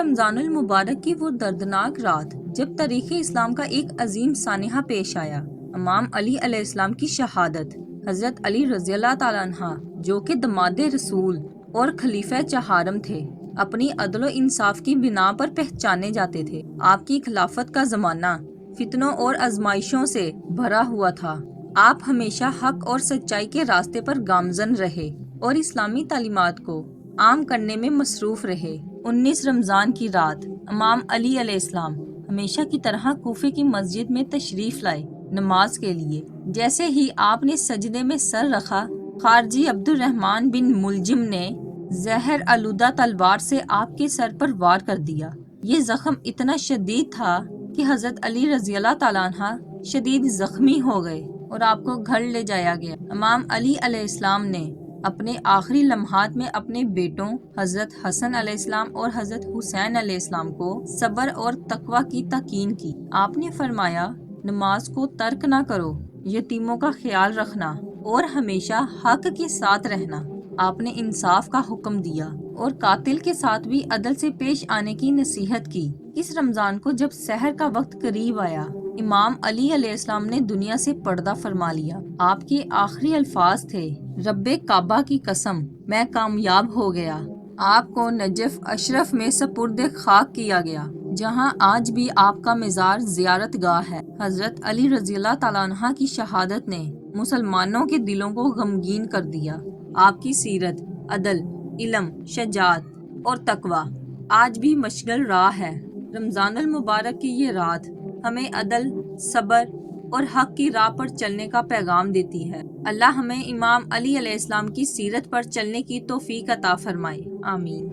رمضان المبارک کی وہ دردناک رات جب تاریخ اسلام کا ایک عظیم سانحہ پیش آیا، امام علی علیہ السلام کی شہادت۔ حضرت علی رضی اللہ تعالیٰ عنہ جو کہ داماد رسول اور خلیفہ چہارم تھے، اپنی عدل و انصاف کی بنا پر پہچانے جاتے تھے۔ آپ کی خلافت کا زمانہ فتنوں اور آزمائشوں سے بھرا ہوا تھا۔ آپ ہمیشہ حق اور سچائی کے راستے پر گامزن رہے اور اسلامی تعلیمات کو عام کرنے میں مصروف رہے۔ 19 رمضان کی رات امام علی علیہ السلام ہمیشہ کی طرح کوفے کی مسجد میں تشریف لائے نماز کے لیے۔ جیسے ہی آپ نے سجدے میں سر رکھا، خارجی عبد الرحمن بن ملجم نے زہر آلودہ تلوار سے آپ کے سر پر وار کر دیا۔ یہ زخم اتنا شدید تھا کہ حضرت علی رضی اللہ تعالیٰ عنہ شدید زخمی ہو گئے اور آپ کو گھر لے جایا گیا۔ امام علی علیہ السلام نے اپنے آخری لمحات میں اپنے بیٹوں حضرت حسن علیہ السلام اور حضرت حسین علیہ السلام کو صبر اور تقوی کی تلقین کی۔ آپ نے فرمایا، نماز کو ترک نہ کرو، یتیموں کا خیال رکھنا اور ہمیشہ حق کے ساتھ رہنا۔ آپ نے انصاف کا حکم دیا اور قاتل کے ساتھ بھی عدل سے پیش آنے کی نصیحت کی۔ اس رمضان کو جب سحر کا وقت قریب آیا، امام علی علیہ السلام نے دنیا سے پردہ فرما لیا۔ آپ کے آخری الفاظ تھے، رب کعبہ کی قسم، میں کامیاب ہو گیا۔ آپ کو نجف اشرف میں سپرد خاک کیا گیا، جہاں آج بھی آپ کا مزار زیارت گاہ ہے۔ حضرت علی رضی اللہ تعالیٰ عنہ کی شہادت نے مسلمانوں کے دلوں کو غمگین کر دیا۔ آپ کی سیرت، عدل، علم، شجاعت اور تقوی آج بھی مشغل راہ ہے۔ رمضان المبارک کی یہ رات ہمیں عدل، صبر اور حق کی راہ پر چلنے کا پیغام دیتی ہے۔ اللہ ہمیں امام علی علیہ السلام کی سیرت پر چلنے کی توفیق عطا فرمائے، آمین۔